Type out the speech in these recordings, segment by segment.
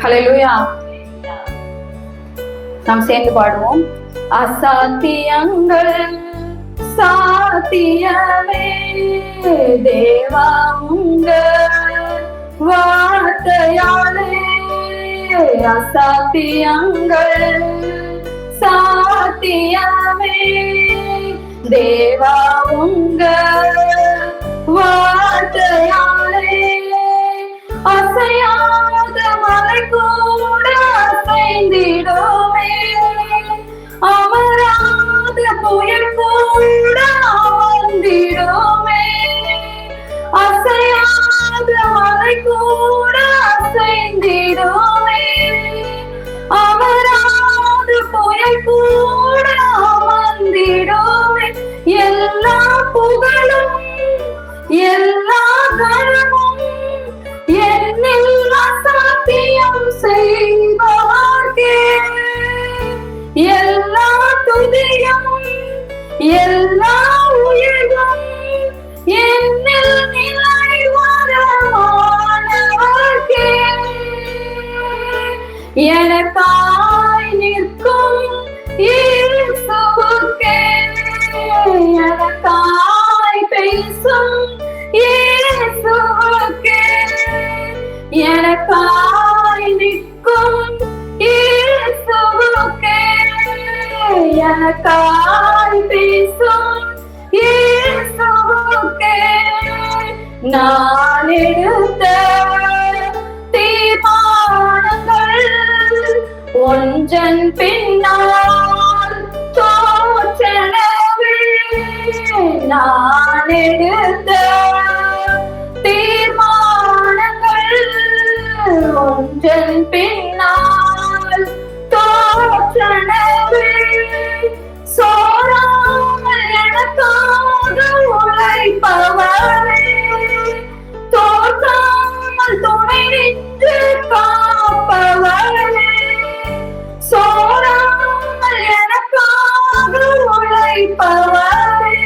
ஹல்லேலூயா. நாம் சேர்ந்து பாடுவோம். அசாத்தியங்கள் சாத்தியமே தேவா உங்க வார்த்தையாலே. அசாத்தியங்கள் சாத்தியமே தேவா உங்க வார்த்தையாலே. அசையாத மலை கூட அசைந்திடுமே, அமராத புயல் கூட வந்திடுமே. அசையாத மலை கூட அசைந்திடுமே, அமராத புயல் கூட வந்திடுமே. எல்லா புகழும் எல்லா கனமும் என்னில் அசாத்தியம் செய்வார்க்கே. எல்லா துதியும் எல்லா உயர்வும் என்னில் நிலை வரமானவர்க்கே. எனக்காய் நிற்கும் இயேசுவுக்கே, எனக்காய் பேசும் இயேசுவுக்கே, எனக்காய் நிற்கும் இயேசுவுக்கே, எனக்காய் பேசும் இயேசுவுக்கே. நான் எடுத்த தீர்மானங்கள் ஒன்றன் பின்னால் தோற்றனவே. நான் எடுத்த தீர்மானங்கள் ஒன்றன் பின்னால் தோற்றனவே. சோராமல் எனக்காக உழைப்பவரே, தோற்றாமல் துணை நின்று காப்பவரே. சோராமல் எனக்காக உழைப்பவரே,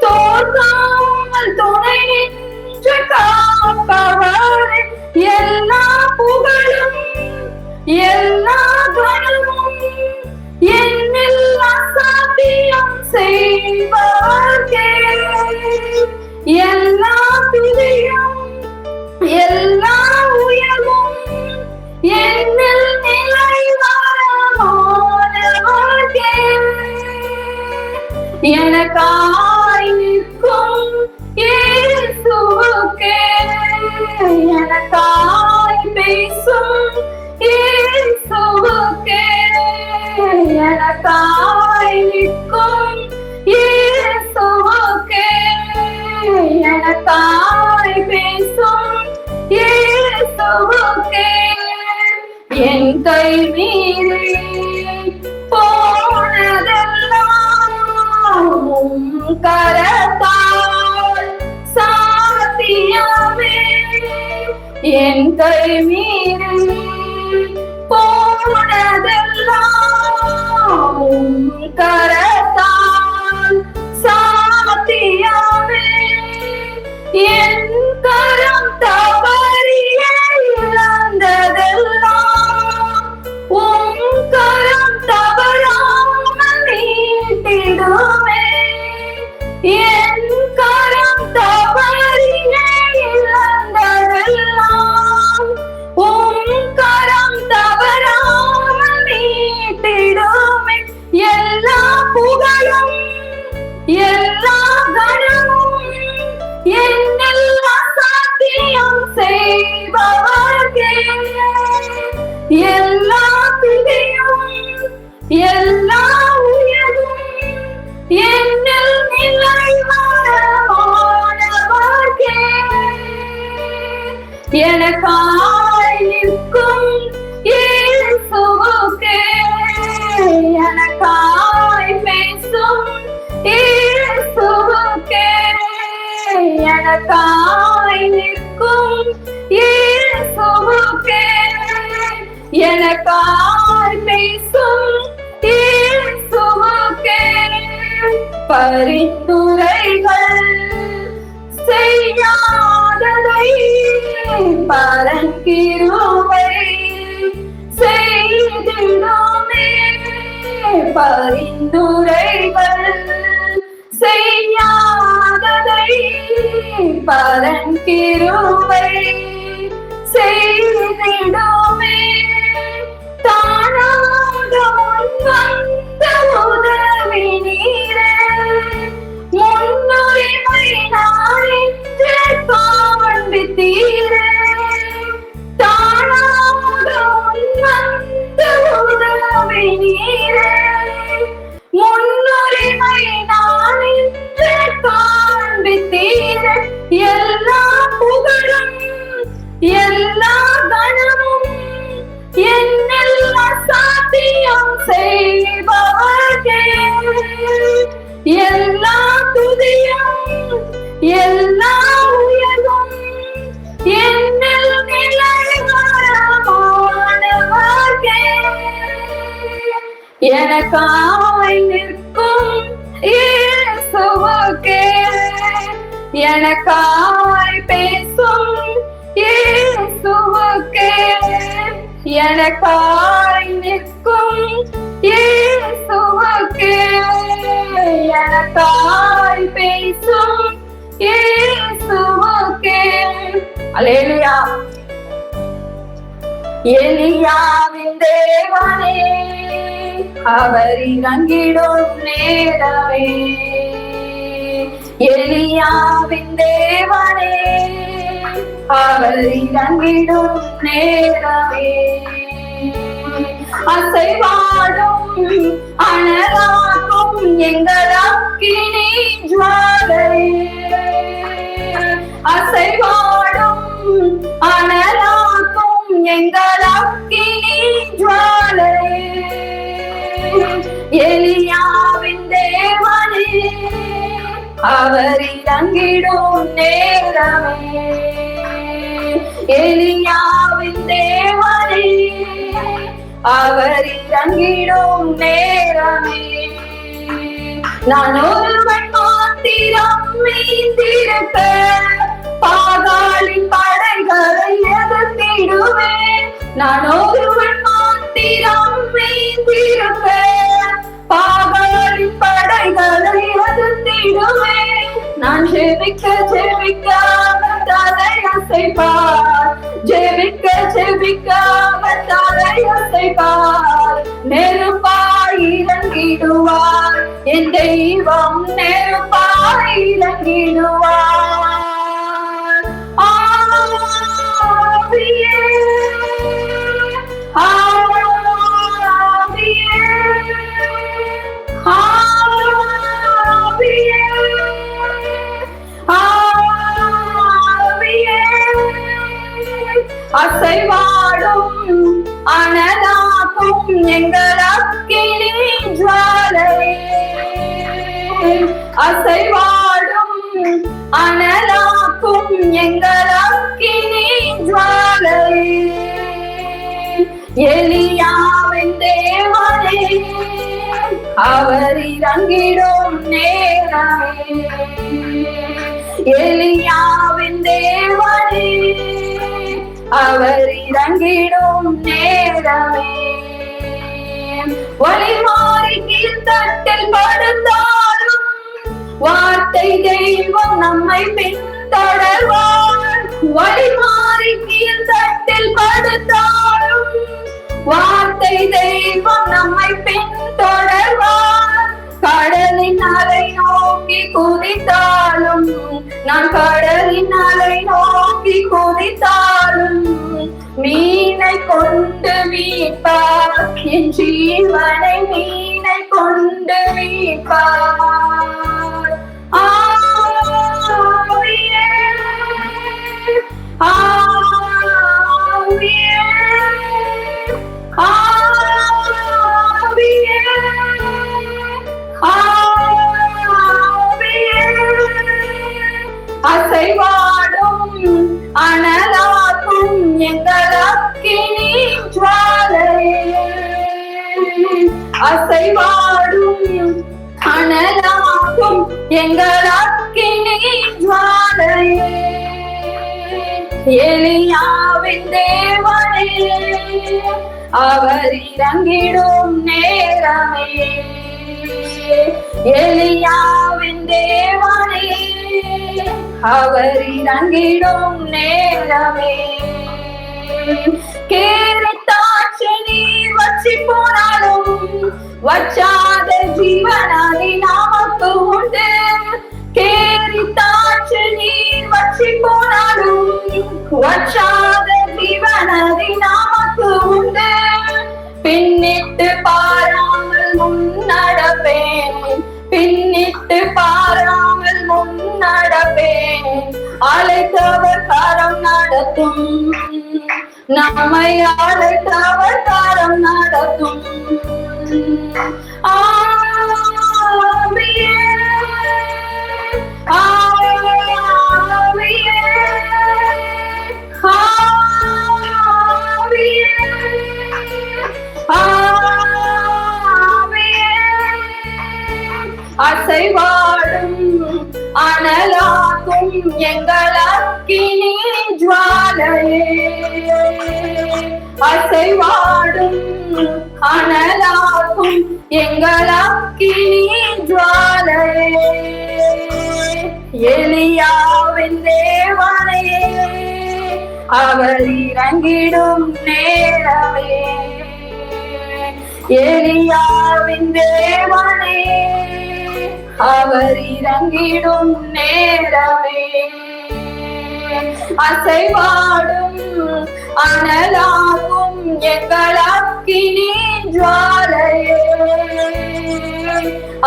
தோற்றாமல் துணை நின்று காப்பவரே. எல்லா புகழும் எல்லா கனமும் என்னில் அசாத்தியம் செய்வார்க்கே. எல்லா துதியும் எல்லா உயர்வும் என்னில் நிலை வரமானவர்க்கே. எனக்காய் நிற்கும் இயேசுவுக்கே, எனக்காய் பேசும் இயேசுவுக்கே, எனக்காய் நிற்கும் இயேசுவுக்கே, எனக்காய் பேசும் இயேசுவுக்கே. என் கை மீறி போனதெல்லாம் உம் கரத்தால் சாத்தியமே. என் கை மீறி போனதெல்லாம் உம் கரத்தால் சாத்தியமே. என் கரம் தவறிய இழந்ததெல்லாம் உம் கரம் தவறாமல் நீட்டிடுமே. என் கரம் தவறிய இழந்ததெல்லாம் உம் கரம் தவறாமல் நீட்டிடுமே. எல்லா புகழும் எல்லா கனமும் என்னில் அசாத்தியம் செய்பவர்க்கே. எல்லா துதியும் எல்லா உயர்வும் என்னில் நிலை வரமானவர்க்கே. எனக்காய் நிற்கும் இயேசுவுக்கே, எனக்காய் பேசும் இயேசுவுக்கே, எனக்காய் நிற்கும் இயேசுவுக்கே, எனக்காய் பேசும் இயேசுவுக்கே. பரிந்துரைகள் செய்யாததை பரன் கிருபை பரிந்துரைகள் செய்யாததை பரன் கிருபை செய்திடுமே. தானாக முன்வந்த உதவி நீரே, முன்னுரிமை நான் என்று காண்பித்தீரே. தானாக முன்வந்த உதவி நீரே, முன்னுரிமை நான் என்று காண்பித்தீரே. எல்லா புகழும் எல்லா கணமும் என்னில் அசாத்தியம் செய்பவர்கே. எல்லா துதியும் எல்லா உயர்வும் என்னில் நிலைவரமானவர்கே. எனக்காய் நிற்கும் இயேசுவுக்கே, எனக்காய் பேசும் இயேசுவுக்கே, எனக்காய் நிற்கும் இயேசுவுக்கே, எனக்காய் பேசும் இயேசுவுக்கே. அல்லேலூயா. எலியாவின் தேவனே, அவர் இறங்கிடும் நேரமே. எலியாவின் தேவனே, அவர் இறங்கிடும் நேரமே. அசைவாடும் அனலாகும் எங்கள் அக்கினி ஜுவாலையே, அசைவாடும் அனலாகும் எங்கள் அக்கினி ஜுவாலையே. எலியாவின் தேவனே, அவர் இறங்கிடும் நேரமே. எலியாவின் தேவனே, அவர் இறங்கிடும் நேரமே. நான் ஒருவன் மாத்திரம் மீந்திருக்க பாகாலின் படைகளை எதிர்த்திடுவேன். நான் ஒருவன் மாத்திரம் மீந்திருக்க பாகாலின் படைகளை எதிர்த்திடுவேன். நான் ஜெபிக்க ஜெபிக்க தலை அசைப்பார், ஜெபிக்க ஜெபிக்க தலை அசைப்பார். நெருப்பாய் இறங்கிடுவார் என் தெய்வம், நெருப்பாய் இறங்கிடுவார். ஆவியே ஆவியே ஆவியே ஆவியே, அசைவாடும் அனலாகும் எங்கள் அக்கினி ஜுவாலையே, அசைவாடும் அனலாகும் எங்கள் அக்கினி ஜுவாலையே. எலியாவின் தேவனே, அவர் இறங்கிடும் நேரமே. எலியாவின் தேவனே, அவர் இறங்கிடும் நேரமே. வழி மாறி கீழ்த்தட்டில் படுத்தாலும் வார்த்தை தெய்வம் நம்மை பின்தொடர்வார். வழி மாறி கீழ்த்தட்டில் படுத்தாலும் வார்த்தை தெய்வம் நம்மை பின்தொடர்வார். கடலின் அலை நோக்கி குதித்தாலும், நான் கடலின் அலை நோக்கி குதித்தாலும் மீனை கொண்டு மீட்பார், என் ஜீவனை மீனை கொண்டு மீட்பார். ஆவியே ஆவியே ஆவியே ஆவியே, அசைவாடும் அனலாகும் எங்கள் அக்கினி ஜுவாலையே, அசைவாடும் அனலாகும் எங்கள் அக்கினி ஜுவாலையே. எலியாவின் தேவனே, அவர் இறங்கிடும் நேரமே. எலியாவின் தேவனே அவர் இறங்கிடும் நேரமே. கேரித்தாட்சி நீர் வற்றி போனாலும் வற்றாத ஜீவனாதி நமக்கு உண்டு. கேரித்தாட்சி நீர் வற்றி போனாலும் வற்றாத ஜீவனாதி நமக்கு உண்டு. பின்னிட்டு பாராமல் முன்னடப்பேன், பின்னிட்டு பாராமல் முன்னடப்பேன். அழைத்தவர் கரம் நடத்தும், நம்மை அழைத்தவர் கரம் நடத்தும். ஆவியே ஆவியே ஆவியே ஆவியே அசைவாடும் அனலாக்கும் எங்கள் அக்கினி ஜுவாலையே. அசைவாடும் அனலாக்கும் எங்கள் அக்கினி ஜுவாலையே. எலியாவின் தேவனே அவர் இறங்கிடும் நேரமே. எலியாவின் தேவனே அவர் இறங்கிடும் நேரமே. அசைவாடும் அனலாகும் எங்கள் அக்கினி ஜுவாலையே.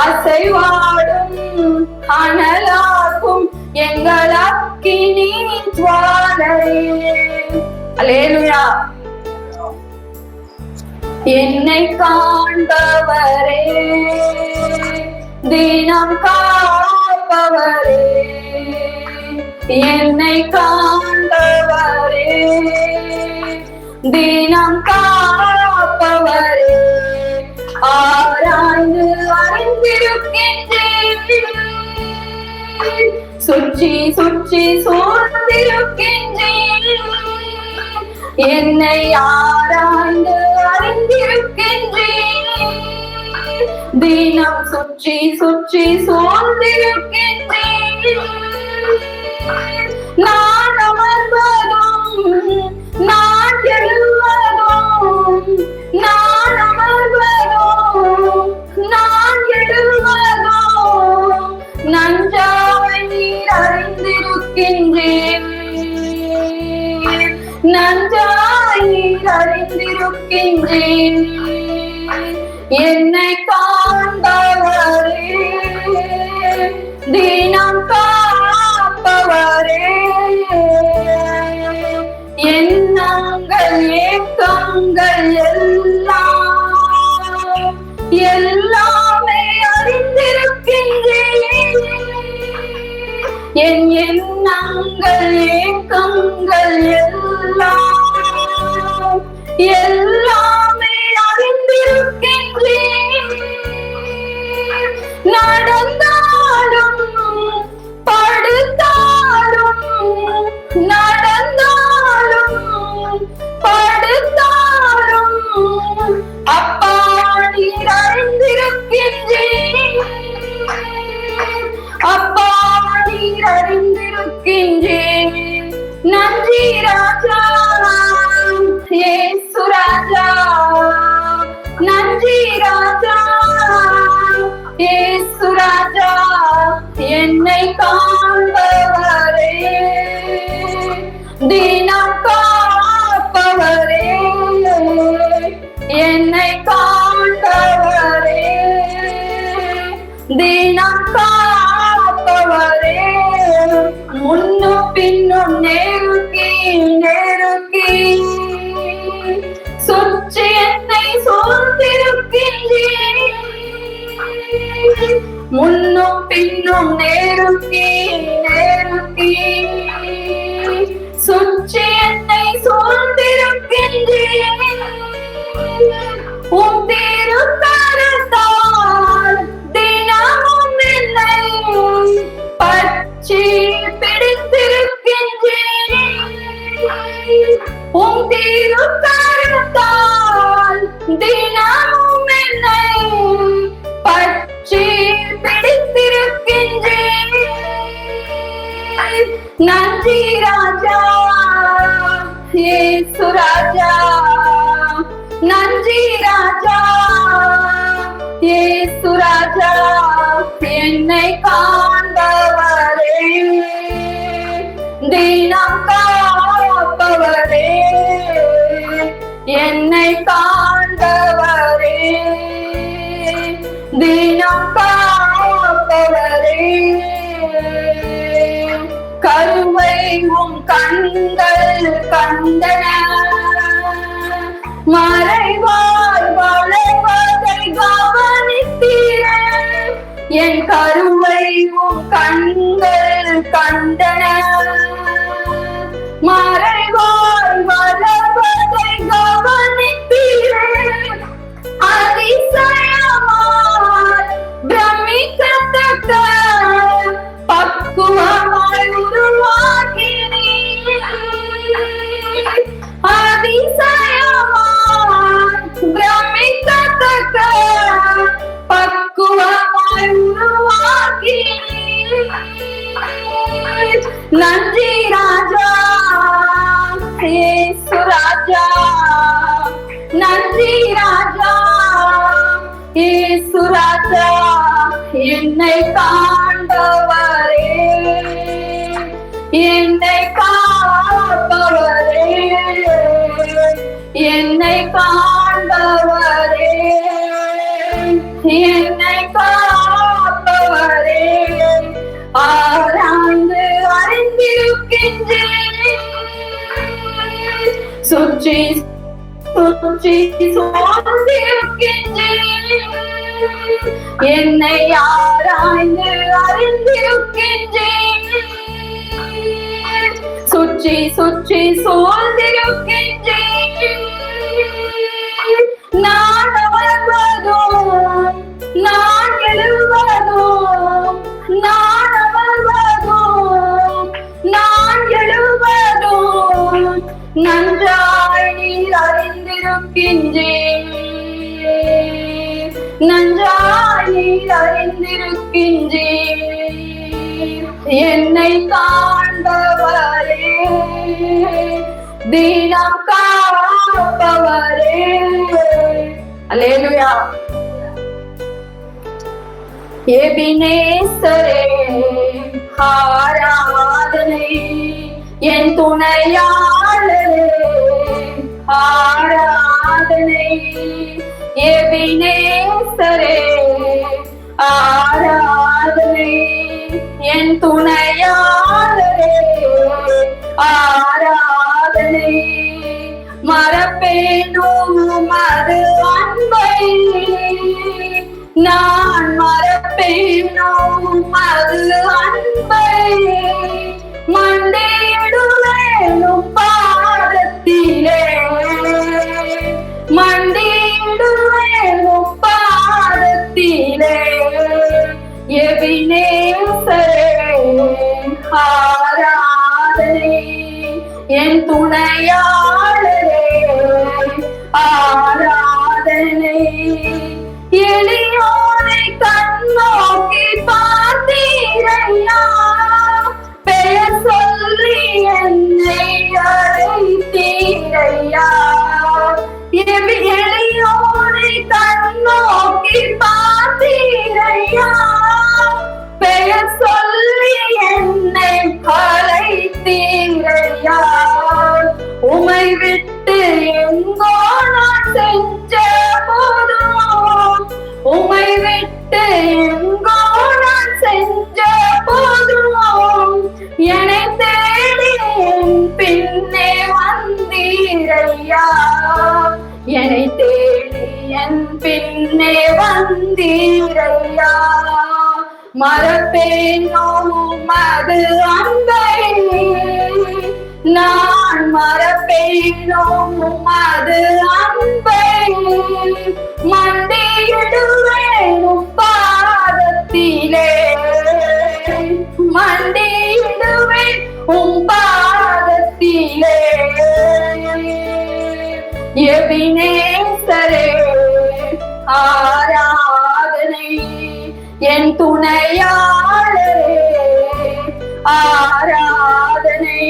அசைவாடும் அனலாகும் எங்கள் அக்கினி ஜுவாலையே. அல்லேலூயா. என்னை காண்பவரே தினம் காப்பவரே. என்னை காண்பவரே தினம் காப்பவரே. ஆராய்ந்து அறிந்திருக்கின்றேன், சுற்றி சுற்றி சூழ்ந்திருக்கின்றேன். என்னை ஆராய்ந்து அறிந்திருக்கின்றேன், தினம் சுற்றி சுற்றி சூழ்ந்திருக்கின்றேன். நான் அமர்வதும் நான் எழுவதும், நான் அமர்வதும் நான் எழுவதும் நன்றாய் நீர் அறிந்திருக்கின்றேன். நன்றாய் நீர் அறிந்திருக்கின்றேன். என்னை காண்பவரே தினம் காப்பவரே. எண்ணங்கள் ஏக்கங்கள் எல்லாம் எல்லாமே அறிந்திருக்கின்றேன். என் எண்ணங்கள் ஏக்கங்கள் எல்லாம் எல்லாமே அறிந்திருக்கின்றேன். நடந்தாலும் படுத்தாலும், நடந்தாலும் படுத்தாலும் அப்பா நீர் அறிந்திருக்கின்றேன். அப்பா நீர் அறிந்திருக்கின்றேன். நன்றி ராஜா இயேசு ராஜா. நன்றி ராஜா இயேசு ராஜா. என்னை காண்பவரே தினம் காப்பவரே. என்னை காண்பவரே தினம் காப்பவரே. முன்னும் பின்னும் நெருக்கி நெருக்கி சுற்றி என்னை சூழ்ந்திருக்கின்றேன். முன்னும் பின்னும் நெருக்கி நெருக்கி சுற்றி என்னை சூழ்ந்திருக்கின்றேன். உம் திருக்கரத்தால் தினமும் என்னை பற்றி பிடித்திருக்கின்றேன். உம் திருக்கரத்தால் தினமும் என்னை பற்றி பிடித்திருக்கின்றேன். நன்றி ராஜா இயேசு ராஜா, நன்றி ராஜா இயேசு ராஜா, என்னை காண்பவரே, தினம் காப்பவரே, என்னை காண்பவரே, தினம் காப்பவரே. கருவை உம் கண்கள் கண்டன, மறைவாய் வளைவதை கவனித்தீரே. என் கருவை உம் கண்கள் கண்டன, மறைவாய் வளைவதை கவனித்தீரே. அதிசயமாய் பிரமிக்கத்தக்க பக்குவமாய் உருவாக்கினீர். அதிசயமாய் பிரமிக்கத்தக்க பக்குவமாய் உருவாக்கினீர். நன்றி ராஜா இயேசு ராஜா, நன்றி ராஜா இயேசு ராஜா, என்னை காண்பவரே, என்னை காப்பவரே, என்னை காண்பவரே, என்னை காப்பவரே. ஆராய்ந்து அறிந்திருக்கின்றேன், சுற்றி சுற்றி சோர்ந்திருக்கின்றேன், என்னை ஆராய்ந்து அறிந்திருக்கின்றேன், சுற்றி சுற்றி சோர்ந்திருக்கின்றேன். நான் அமர்வதும் நான் எழுவதும், நான் அமர்வதும் நான் எழுவதும் நன்றாய் நீர் அறிந்திருக்கின்றேன், நன்றாய் நீர் அறிந்திருக்கின்றேன். என்னை காண்பவரே, தினம் காப்பவரே. அல்லேலூயா. எபினேசரே ஆராதனை, என் துணையாளரே ஆராதனை. எபினேசரே ஆராதனை, என் துணையாளரே ஆராதனை. மறப்பேனோ மது அன்பை, நான் மறப்பேனோ மது அன்பை. மண்டியிடுவேனும் பாதத்திலே, மண்டியிடுவேனும் பாதத்திலே. எபினேசரே ஆராதனை, என் துணையாளரே ஆராதனை. எளியோனை கண்ணோக்கி பார்த்தீரையா, பெயர் சொல்லி என்னை அழைத்தீரையா. எளியோனை கண்ணோக்கி பார்த்தீரையா, பெயர் சொல்லி என்னை அழைத்தீரையா. உமை விட்டு எங்கோ நான் செஞ்ச போதும், உமை விட்டு எங்கோ நான் செஞ்ச போதும், என்னை தேடி என் பின்னே வந்தீரையா, என்னை தேடி என் பின்னே வந்தீரையா. மறப்பேனோ மது அன்பை, நான் மறப்பேனோ மது அன்பை. மண்டியிடுவேனும் பாதத்திலே, மண்டியிடுவேன் உம் பாதத்திலே. எபினேசரே ஆராதனை, என் துணையாளரே ஆராதனை,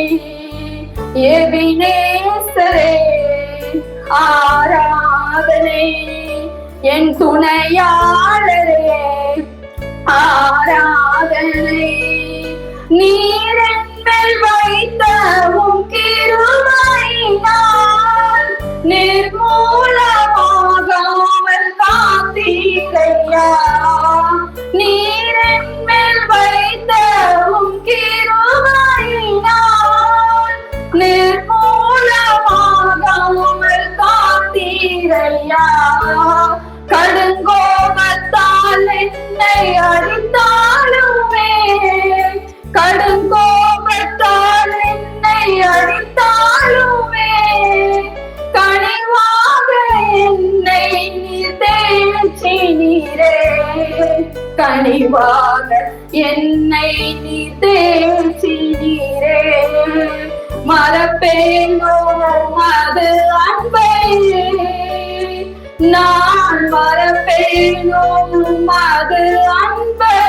எபினேசரே ஆராதனை, என் துணையாளரே ஆராதனை. நீர் என்மேல் வைத்த உம் கிருபையினால் நிர்மூலமாகாமல் காத்தீரையா. நீர் என்மேல் வைத்த உம் கிருபையினால் நிர்மூலமாகாமல் காத்தீரையா. கடுங்கோபத்தால் என்னை அடித்தாலுமே, கடுங்கோபத்தால் என்னை அடித்தாலுமே, கனிவாக என்னை நீர் தேற்றினீரே, கனிவாக என்னை நீர் தேற்றினீரே. மறப்பேனோ அது அன்பை, நான் மறப்பேனோ அது அன்பை,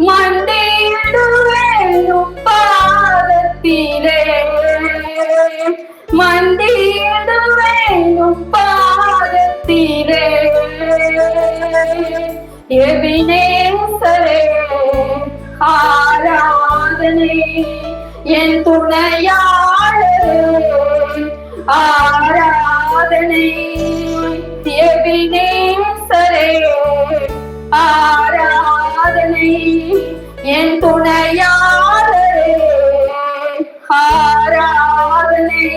மண்டியிடுவேனும் பாதத்திலே, மண்டியிடுவேனும் பாதத்திலே. எபினேசரே ஆராதனை, என் துணையாளரே ஆராதனை, எபினேசரே ஆராதனை, என் துணையாளரே ஆராதனை.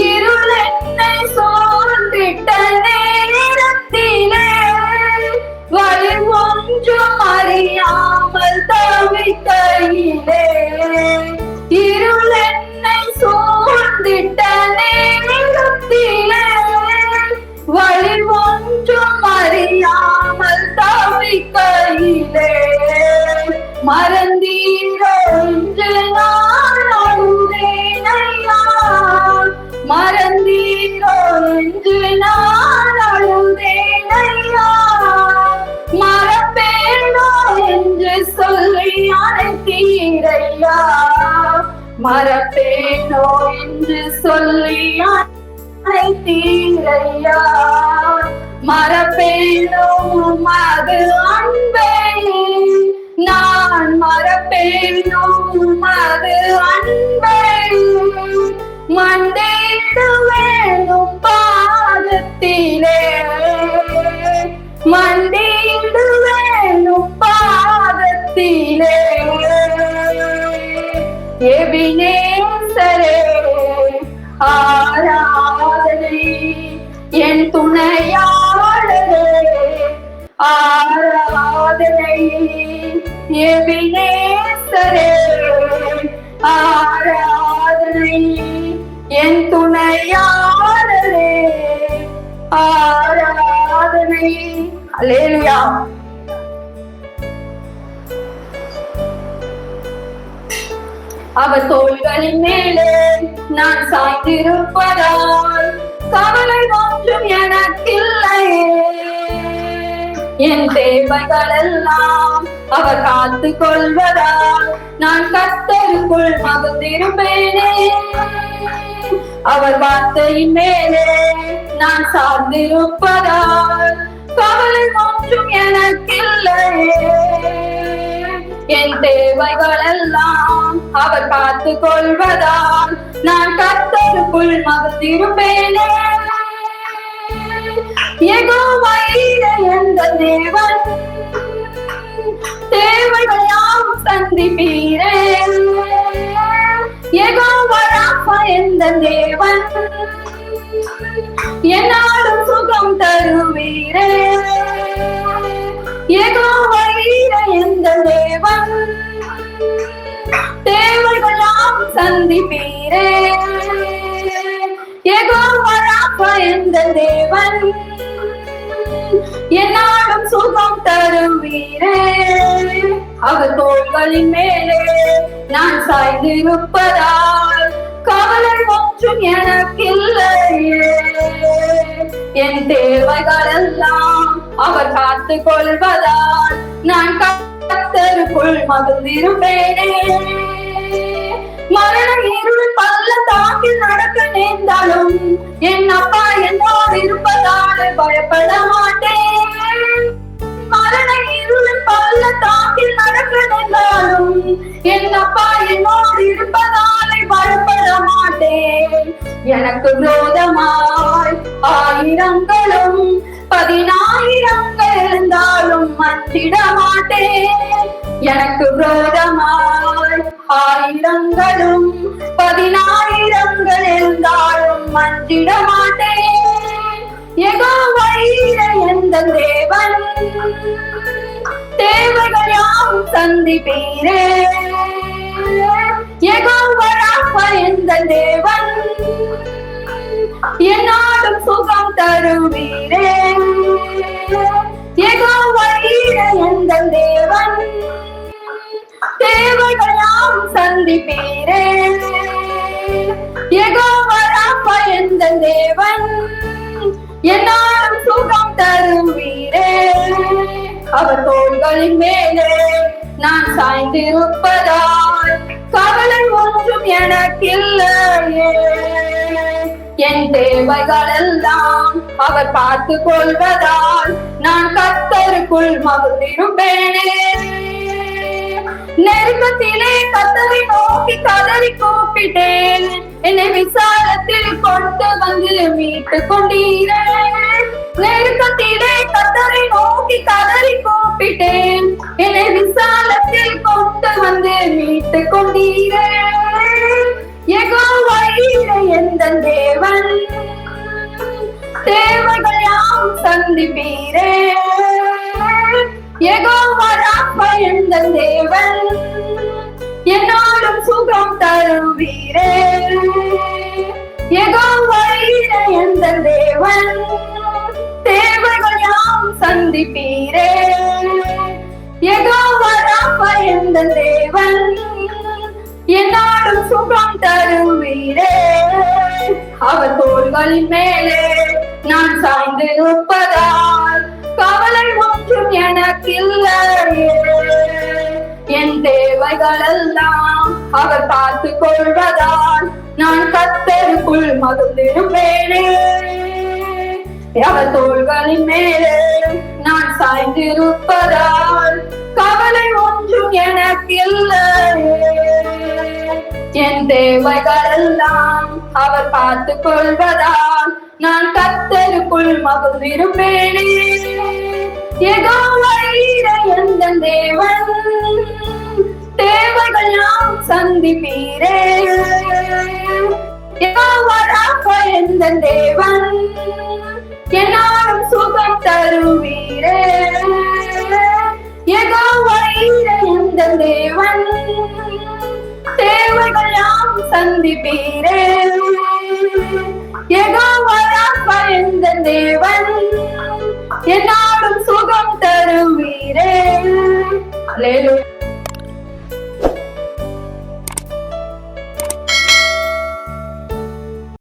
இருள் என்னை சூழ்ந்திட்ட நேரத்திலே, வழி ஒன்றும் அறியாமல் தவிக்கையிலே, இருள் என்னை சூழ்ந்திட்ட நேரத்திலே, வழி ஒன்றும் அறியாமல் தவிக்கையிலே, மறந்தீரோ என்று நான் அழுதேனையா, மறந்தீரோ என்று நான் அழுதேனையா, மறப்பேனோ என்று சொல்லி அழைத்தீரையா, மறப்பேனோ என்று சொல்லி அழைத்தீரையா. மறப்பேனோ அது அன்பை, நான் மறப்பேனோ அது அன்பை, மண்டியிடுவேனும் பாதத்திலே, மண்டியிடுவேனும் பாதத்திலே. எபினேசரே ஆராதனை, என் துணையாளரே ஆராதனை, எபினேசரே ஆராதனை, என் துணையாளரே ஆராதனை. அல்லேலூயா. அவர் தோள்களின் மேலே நான் சாய்ந்திருப்பதால் கவலை ஒன்றும் எனக்கில்லையே. என் தேவைகள் எல்லாம் அவர் காத்து கொள்வதால் நான் கர்த்தருக்குள் மகிழ்ந்திருப்பேனே. அவர் வார்த்தையின் மேலே நான் சார்ந்திருப்பதால் கவலை ஒன்றும் எனக்கில்லையே. என் தேவைகள் எல்லாம் அவர் பார்த்து கொள்வதால் நான் கர்த்தருக்குள் மகிழ்ந்திருப்பேனே. யெகோவா எந்த தேவன் தேவைகள் யாவும் சந்திப்பீரே. யெகோவா எந்த தேவன் என்னாலும் சுகம் தருவீரே. யெகோவா எந்த தேவன் தேவைகள் யாவும் சந்திப்பீரே. யெகோவா எந்த தேவன் என்னாலும் சுகம் தருவீரே. அவர் தோள்களின் மேலே நான் சாய்ந்திருப்பதால் கவலை ஒன்றும் எனக்கில்லை. என் தேவைகள் எல்லாம் அவர் காத்துக் கொள்வதால் நான் கர்த்தருக்குள் மகிழ்ந்திருப்பேனே. மரண இருள் பள்ளத்தாக்கில் நடக்க நேர்ந்தாலும் என் அப்பா என்னோடு இருப்பதால் பயப்பட மாட்டேன். மரண இருள் பள்ளத்தாக்கில் நடக்க நேர்ந்தாலும் என் அப்பா என்னோடு இருப்பதால் பயப்பட மாட்டேன். எனக்கு விரோதமாய் ஆயிரங்களும் 10,000 இருந்தாலும் மன்னிட மாட்டேன். எனக்கு விரோதமாய் ஆயிரங்களும் 10,000 இருந்தாலும் மன்னிட மாட்டேன். யெகோவா எந்த தேவன் தேவைகள் யாவும் சந்திப்பீரே. யெகோவா எந்த தேவன் என்னாலும் சுகம் தருவீரே. யெகோவா எந்த தேவன் தேவைகள் யாவும் சந்திப்பீரே. யெகோவா எந்த தேவன் என்னாலும் சுகம் தருவீரே. அவர் தோள்களின் மேலே நான் சாய்ந்திருப்பதால் கவலை ஒன்றும் எனக்கில்லையே. என் தேவைகள் எல்லாம் அவர் பார்த்துக் கொள்வதால் நான் கர்த்தருக்குள் மகிழ்ந்திருப்பேனே. நெருக்கத்திலே கர்த்தரை நோக்கி கதறி கூப்பிட்டேன். என்னை விசாலத்தில் கொண்டு வந்து மீட்டுக் கொண்டீரே. நெருக்கத்திலே கர்த்தரை நோக்கி கதறி கூப்பிட்டேன். என்னை விசாலத்தில் கொண்டு வந்து மீட்டுக் கொண்டீரே. யெகோவா எந்த தேவன் தேவைகள் யாவும் சந்திப்பீரே. யெகோவா எந்த தேவன் என்னாலும் சுகம் தருவீரே. யெகோவா எந்த தேவன் தேவைகள் யாவும் சந்திப்பீரே. யெகோவா எந்த தேவன் என்னாலும் சுகம் தருவீரே. அவர் தோள்களின் மேலே நான் சாய்ந்து இருப்பதால் கவலை ஒன்றும் எனக்கில்லையே. என் தேவைகள் எல்லாம் அவர் பார்த்துக் கொள்வதால் நான் கர்த்தருக்குள் மகிழ்ந்திருப்பேனே. அவர் தோள்களின் மேலே நான் சாய்ந்திருப்பதால் கவலை ஒன்றும் எனக்கில்லையே. என் தேவைகள் எல்லாம் அவர் பார்த்துக் கொள்வதால் நான் கர்த்தருக்குள் மகிழ்ந்திருப்பேனே. யெகோவா எந்த தேவன் தேவைகள் யாவும் சந்திப்பீரே. யெகோவா எந்த தேவன் என்னாலும் சுகம் தருவீரே. யெகோவா எந்த தேவன் தேவைகள் யாவும் சந்திப்பீரே. யெகோவா எந்த தேவன் என்னாலும் சுகம் தருவீரே. அல்லேலூயா.